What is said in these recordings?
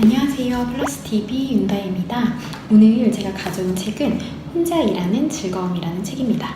안녕하세요. 플러스TV 윤다혜입니다. 오늘 제가 가져온 책은 혼자 일하는 즐거움이라는 책입니다.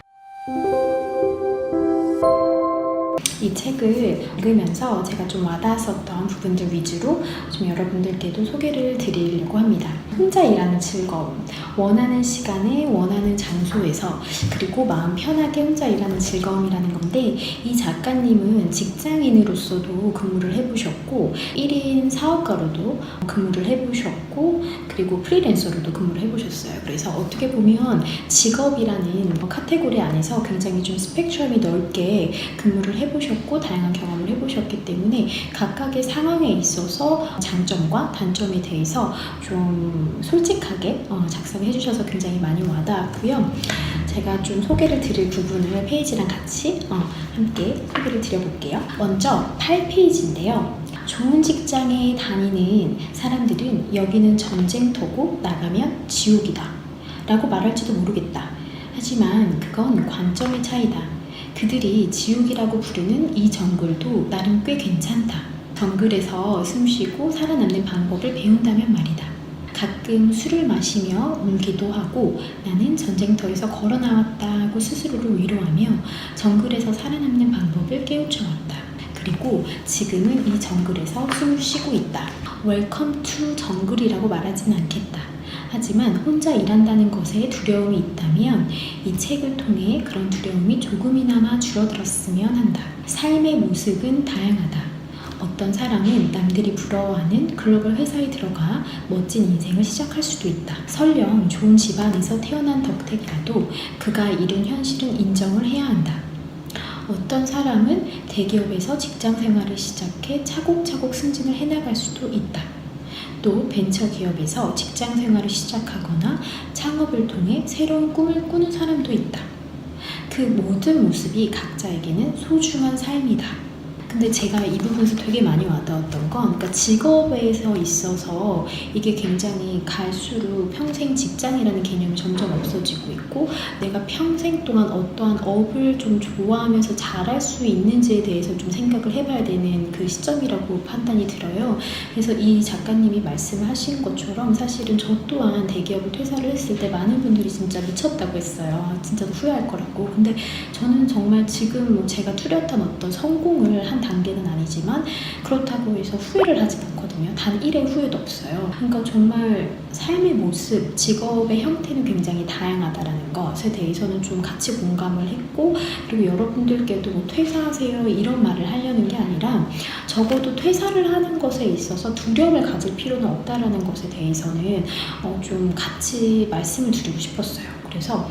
이 책을 읽으면서 제가 좀 와닿았었던 부분들 위주로 좀 여러분들께도 소개를 드리려고 합니다. 혼자 일하는 즐거움, 원하는 시간에 원하는 장소에서 그리고 마음 편하게 혼자 일하는 즐거움이라는 건데, 이 작가님은 직장인으로서도 근무를 해보셨고 1인 사업가로도 근무를 해보셨고 그리고 프리랜서로도 근무를 해보셨어요. 그래서 어떻게 보면 직업이라는 카테고리 안에서 굉장히 좀 스펙트럼이 넓게 근무를 해보셨고 다양한 경험을 해보셨기 때문에 각각의 상황에 있어서 장점과 단점에 대해서 좀 솔직하게 작성해 주셔서 굉장히 많이 와닿았고요. 제가 좀 소개를 드릴 부분을 페이지랑 같이 함께 소개를 드려볼게요. 먼저 8페이지인데요. 좋은 직장에 다니는 사람들은 여기는 전쟁터고 나가면 지옥이다 라고 말할지도 모르겠다. 하지만 그건 관점의 차이다. 그들이 지옥이라고 부르는 이 정글도 나름 꽤 괜찮다. 정글에서 숨쉬고 살아남는 방법을 배운다면 말이다. 가끔 술을 마시며 울기도 하고 나는 전쟁터에서 걸어 나왔다고 스스로를 위로하며 정글에서 살아남는 방법을 깨우쳐왔다. 그리고 지금은 이 정글에서 숨을 쉬고 있다. 웰컴 투 정글이라고 말하지는 않겠다. 하지만 혼자 일한다는 것에 두려움이 있다면 이 책을 통해 그런 두려움이 조금이나마 줄어들었으면 한다. 삶의 모습은 다양하다. 어떤 사람은 남들이 부러워하는 글로벌 회사에 들어가 멋진 인생을 시작할 수도 있다. 설령 좋은 집안에서 태어난 덕택이라도 그가 이룬 현실은 인정을 해야 한다. 어떤 사람은 대기업에서 직장 생활을 시작해 차곡차곡 승진을 해나갈 수도 있다. 또 벤처기업에서 직장 생활을 시작하거나 창업을 통해 새로운 꿈을 꾸는 사람도 있다. 그 모든 모습이 각자에게는 소중한 삶이다. 근데 제가 이 부분에서 되게 많이 와닿았던 건, 그러니까 직업에서 있어서 이게 굉장히 갈수록 평생 직장이라는 개념이 점점 없어지고 있고, 내가 평생 동안 어떠한 업을 좀 좋아하면서 잘할 수 있는지에 대해서 좀 생각을 해봐야 되는 그 시점이라고 판단이 들어요. 그래서 이 작가님이 말씀을 하신 것처럼 사실은 저 또한 대기업을 퇴사를 했을 때 많은 분들이 진짜 미쳤다고 했어요. 진짜 후회할 거라고. 근데 저는 정말 지금 뭐 제가 뚜렷한 어떤 성공을 한 단계는 아니지만 그렇다고 해서 후회를 하지 않거든요. 단 1의 후회도 없어요. 그러니까 정말 삶의 모습, 직업의 형태는 굉장히 다양하다라는 것에 대해서는 좀 같이 공감을 했고, 그리고 여러분들께도 뭐 퇴사하세요 이런 말을 하려는 게 아니라 적어도 퇴사를 하는 것에 있어서 두려움을 가질 필요는 없다라는 것에 대해서는 좀 같이 말씀을 드리고 싶었어요. 그래서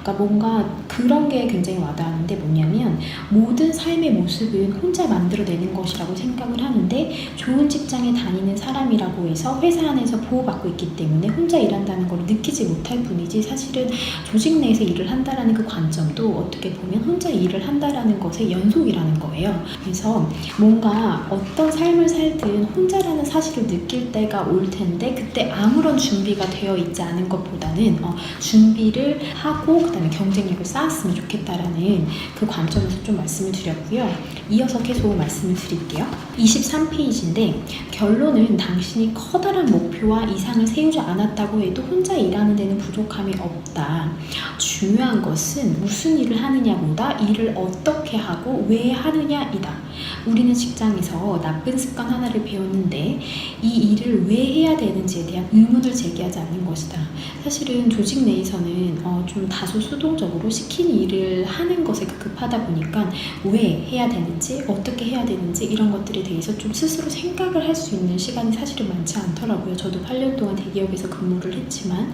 그러니까 뭔가 그런 게 굉장히 와닿았는데, 뭐냐면 모든 삶의 모습은 혼자 만들어내는 것이라고 생각을 하는데, 좋은 직장에 다니는 사람이라고 해서 회사 안에서 보호받고 있기 때문에 혼자 일한다는 걸 느끼지 못할 뿐이지, 사실은 조직 내에서 일을 한다라는 그 관점도 어떻게 보면 혼자 일을 한다라는 것의 연속이라는 거예요. 그래서 뭔가 어떤 삶을 살든 혼자라는 사실을 느낄 때가 올 텐데, 그때 아무런 준비가 되어 있지 않은 것보다는 준비를 하고 그다음에 경쟁력을 쌓았으면 좋겠다라는 그 관점에서 좀 말씀을 드렸고요. 이어서 계속 말씀을 드릴게요. 23페이지인데, 결론은 당신이 커다란 목표와 이상을 세우지 않았다고 해도 혼자 일하는 데는 부족함이 없다. 중요한 것은 무슨 일을 하느냐보다 일을 어떻게 하고 왜 하느냐이다. 우리는 직장에서 나쁜 습관 하나를 배웠는데 이 일을 왜 해야 되는지에 대한 의문을 제기하지 않는 것이다. 사실은 조직 내에서는 좀 다소 수동적으로 시킨 일을 하는 것에 급하다 보니까 왜 해야 되는지, 어떻게 해야 되는지 이런 것들에 대해서 좀 스스로 생각을 할 수 있는 시간이 사실은 많지 않더라고요. 저도 8년 동안 대기업에서 근무를 했지만,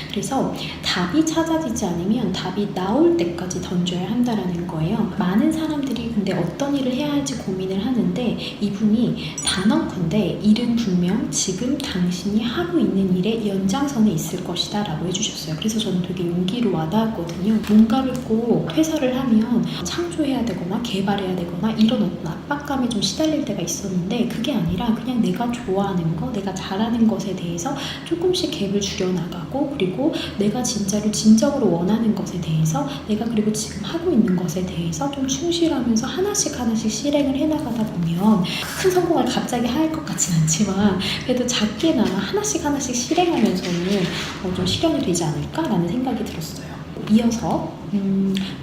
그래서 답이 찾아지지 않으면 답이 나올 때까지 던져야 한다라는 거예요. 많은 사람들이 근데 어떤 일을 해야 할지 고민을 하는데, 이분이 단언컨대 일은 분명 지금 당신이 하고 있는 일의 연장선에 있을 것이다 라고 해주셨어요. 그래서 저는 되게 용기로 와닿았거든요. 뭔가를 꼭 퇴사를 하면 창조해야 되거나 개발해야 되거나 이런 어떤 압박감에 좀 시달릴 때가 있었는데, 그게 아니라 그냥 내가 좋아하는 거, 내가 잘하는 것에 대해서 조금씩 갭을 줄여나가고, 그리고 내가 진짜로 진정으로 원하는 것에 대해서, 내가 그리고 지금 하고 있는 것에 대해서 좀 충실하면서 하나씩 실행을 해나가다 보면 큰 성공을 갑자기 할 것 같진 않지만 그래도 작게나마 하나씩 실행하면서는 좀 실현이 되지 않을까라는 생각이 들었어요. 이어서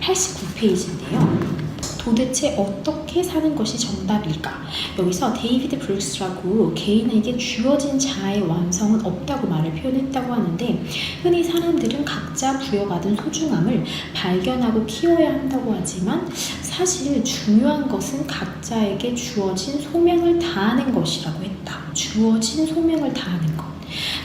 89페이지인데요. 도대체 어떻게 사는 것이 정답일까? 여기서 데이비드 브룩스라고 개인에게 주어진 자아의 완성은 없다고 말을 표현했다고 하는데, 흔히 사람들은 각자 부여받은 소중함을 발견하고 키워야 한다고 하지만 사실 중요한 것은 각자에게 주어진 소명을 다하는 것이라고 했다. 주어진 소명을 다하는 것.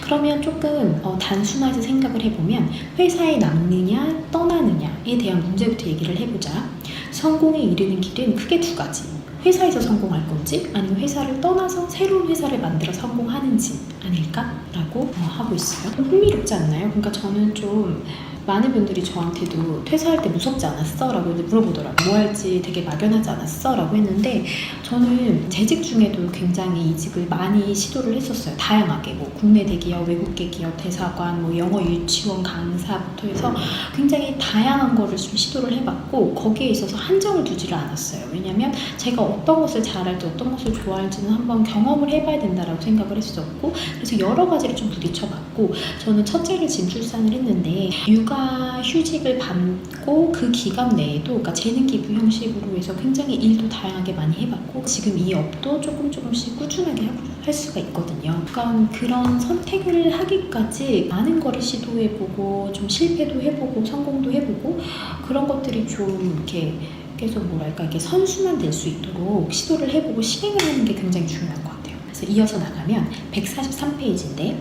그러면 조금 단순화해서 생각을 해보면, 회사에 남느냐 떠나느냐에 대한 문제부터 얘기를 해보자. 성공에 이르는 길은 크게 두 가지. 회사에서 성공할 건지, 아니면 회사를 떠나서 새로운 회사를 만들어 성공하는지 아닐까라고 하고 있어요. 좀 흥미롭지 않나요? 그러니까 저는 좀 많은 분들이 저한테도 퇴사할 때 무섭지 않았어? 라고 물어보더라고요. 뭐 할지 되게 막연하지 않았어? 라고 했는데, 저는 재직 중에도 굉장히 이직을 많이 시도를 했었어요. 다양하게 뭐 국내 대기업, 외국계 기업, 대사관, 뭐 영어 유치원 강사부터 해서 굉장히 다양한 거를 좀 시도를 해봤고, 거기에 있어서 한정을 두지를 않았어요. 왜냐면 제가 어떤 것을 잘할지 어떤 것을 좋아할지는 한번 경험을 해봐야 된다라고 생각을 했었고, 그래서 여러 가지를 좀 부딪혀봤고, 저는 첫째를 지금 출산을 했는데 육아 휴직을 받고 그 기간 내에도, 그러니까 재능 기부 형식으로 해서 굉장히 일도 다양하게 많이 해봤고, 지금 이 업도 조금씩 꾸준하게 할 수가 있거든요. 그러니까 그런 선택을 하기까지 많은 거를 시도해보고, 좀 실패도 해보고 성공도 해보고, 그런 것들이 좀 이렇게 계속 이렇게 선순환 될 수 있도록 시도를 해보고 실행을 하는 게 굉장히 중요한 것 같아요. 그래서 이어서 나가면 143페이지인데,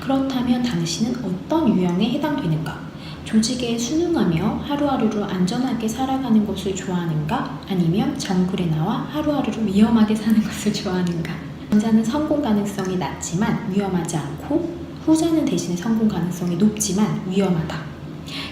그렇다면 당신은 어떤 유형에 해당되는가? 조직에 순응하며 하루하루를 안전하게 살아가는 것을 좋아하는가? 아니면 정글에 나와 하루하루를 위험하게 사는 것을 좋아하는가? 전자는 성공 가능성이 낮지만 위험하지 않고, 후자는 대신에 성공 가능성이 높지만 위험하다.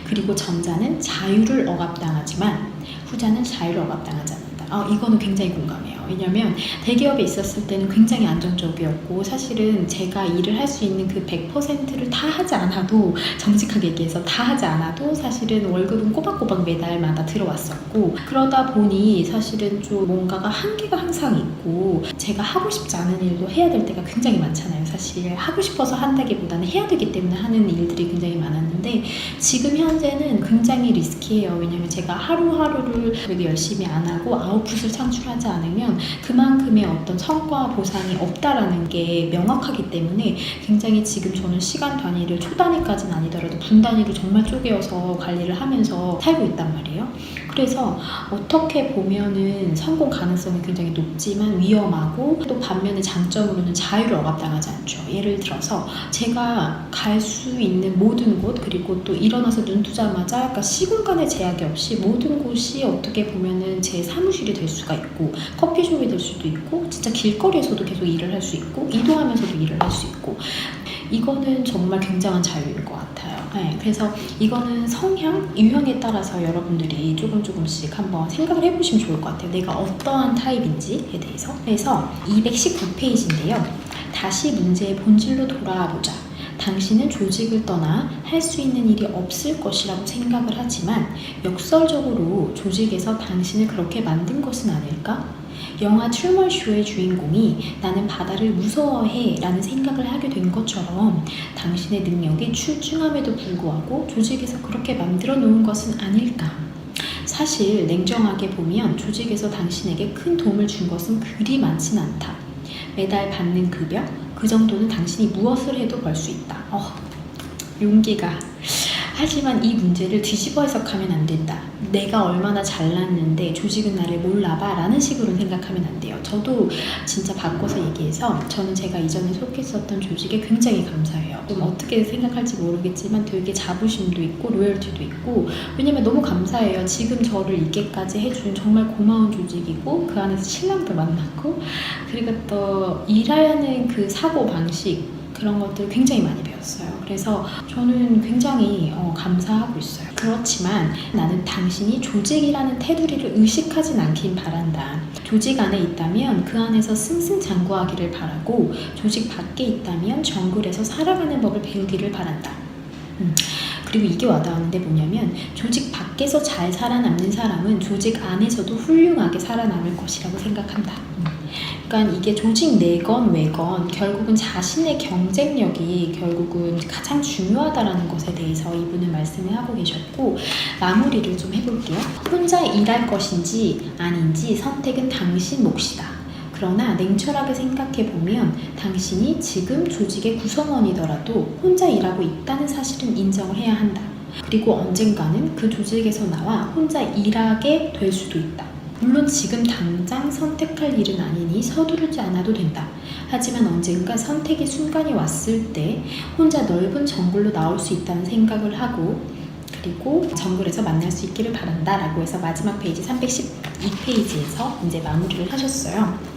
그리고 전자는 자유를 억압당하지만 후자는 자유를 억압당하지 않는다. 이거는 굉장히 공감해요. 왜냐면 대기업에 있었을 때는 굉장히 안정적이었고, 사실은 제가 일을 할 수 있는 그 100%를 다 하지 않아도, 정직하게 얘기해서 다 하지 않아도 사실은 월급은 꼬박꼬박 매달마다 들어왔었고, 그러다 보니 사실은 좀 뭔가가 한계가 항상 있고, 제가 하고 싶지 않은 일도 해야 될 때가 굉장히 많잖아요. 사실 하고 싶어서 한다기보다는 해야 되기 때문에 하는 일들이 굉장히 많았는데, 지금 현재는 굉장히 리스키해요. 왜냐면 제가 하루하루를 그래도 열심히 안 하고 아웃풋을 창출하지 않으면 그만큼의 어떤 성과 보상이 없다라는 게 명확하기 때문에, 굉장히 지금 저는 시간 단위를 초 단위까지는 아니더라도 분 단위로 정말 쪼개어서 관리를 하면서 살고 있단 말이에요. 그래서 어떻게 보면은 성공 가능성이 굉장히 높지만 위험하고, 또 반면에 장점으로는 자유를 억압당하지 않죠. 예를 들어서 제가 갈 수 있는 모든 곳, 그리고 또 일어나서 눈 뜨자마자 약간 시공간의 제약이 없이 모든 곳이 어떻게 보면은 제 사무실이 될 수가 있고, 커피숍이 될 수도 있고, 진짜 길거리에서도 계속 일을 할 수 있고, 이동하면서도 일을 할 수 있고, 이거는 정말 굉장한 자유일 것 같아요. 네, 그래서 이거는 성향, 유형에 따라서 여러분들이 조금씩 한번 생각을 해보시면 좋을 것 같아요. 내가 어떠한 타입인지에 대해서. 그래서 219페이지인데요. 다시 문제의 본질로 돌아와 보자. 당신은 조직을 떠나 할 수 있는 일이 없을 것이라고 생각을 하지만, 역설적으로 조직에서 당신을 그렇게 만든 것은 아닐까? 영화 트루먼 쇼의 주인공이 나는 바다를 무서워해 라는 생각을 하게 된 것처럼, 당신의 능력이 출중함에도 불구하고 조직에서 그렇게 만들어 놓은 것은 아닐까? 사실 냉정하게 보면 조직에서 당신에게 큰 도움을 준 것은 그리 많진 않다. 매달 받는 급여, 그 정도는 당신이 무엇을 해도 벌 수 있다. 용기가. 하지만 이 문제를 뒤집어 해석하면 안 된다. 내가 얼마나 잘났는데 조직은 나를 몰라봐 라는 식으로 생각하면 안 돼요. 저도 진짜 바꿔서 얘기해서, 저는 제가 이전에 속했었던 조직에 굉장히 감사해요. 좀 어떻게 생각할지 모르겠지만 되게 자부심도 있고 로열티도 있고, 왜냐면 너무 감사해요. 지금 저를 있게까지 해준 정말 고마운 조직이고, 그 안에서 신랑도 만났고, 그리고 또 일하는 그 사고방식, 그런 것들을 굉장히 많이 배웠어요. 그래서 저는 굉장히 감사하고 있어요. 그렇지만 나는 당신이 조직이라는 테두리를 의식하진 않긴 바란다. 조직 안에 있다면 그 안에서 승승장구하기를 바라고, 조직 밖에 있다면 정글에서 살아가는 법을 배우기를 바란다. 그리고 이게 와닿았는데 뭐냐면, 조직 밖에서 잘 살아남는 사람은 조직 안에서도 훌륭하게 살아남을 것이라고 생각한다. 그러니까 이게 조직 내건 외건 결국은 자신의 경쟁력이 결국은 가장 중요하다라는 것에 대해서 이분은 말씀을 하고 계셨고, 마무리를 좀 해볼게요. 혼자 일할 것인지 아닌지 선택은 당신 몫이다. 그러나 냉철하게 생각해보면 당신이 지금 조직의 구성원이더라도 혼자 일하고 있다는 사실은 인정을 해야 한다. 그리고 언젠가는 그 조직에서 나와 혼자 일하게 될 수도 있다. 물론 지금 당장 선택할 일은 아니니 서두르지 않아도 된다. 하지만 언젠가 선택의 순간이 왔을 때 혼자 넓은 정글로 나올 수 있다는 생각을 하고, 그리고 정글에서 만날 수 있기를 바란다 라고 해서 마지막 페이지 312페이지에서 이제 마무리를 하셨어요.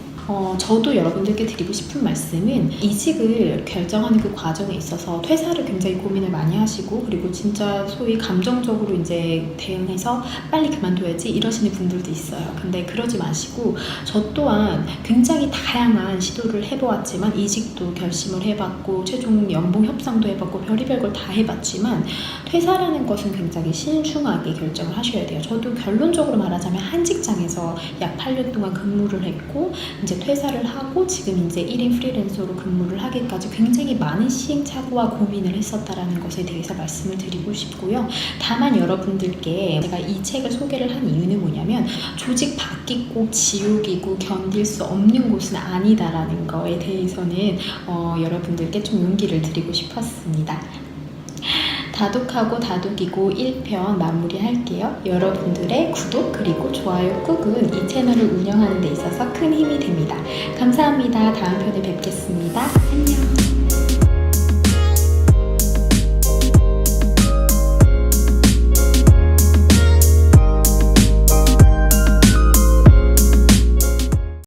저도 여러분들께 드리고 싶은 말씀은, 이직을 결정하는 그 과정에 있어서 퇴사를 굉장히 고민을 많이 하시고, 그리고 진짜 소위 감정적으로 이제 대응해서 빨리 그만둬야지 이러시는 분들도 있어요. 근데 그러지 마시고, 저 또한 굉장히 다양한 시도를 해보았지만, 이직도 결심을 해봤고, 최종 연봉 협상도 해봤고, 별의별 걸 다 해봤지만, 퇴사라는 것은 굉장히 신중하게 결정을 하셔야 돼요. 저도 결론적으로 말하자면 한 직장에서 약 8년 동안 근무를 했고, 이제 퇴사를 하고 지금 이제 1인 프리랜서로 근무를 하기까지 굉장히 많은 시행착오와 고민을 했었다라는 것에 대해서 말씀을 드리고 싶고요. 다만 여러분들께 제가 이 책을 소개를 한 이유는 뭐냐면, 조직 밖이 꼭 지옥이고 견딜 수 없는 곳은 아니다라는 거에 대해서는 여러분들께 좀 용기를 드리고 싶었습니다. 다독하고 다독이고 1편 마무리할게요. 여러분들의 구독 그리고 좋아요 꾹은 이 채널을 운영하는 데 있어서 큰 힘이 됩니다. 감사합니다. 다음 편에 뵙겠습니다. 안녕.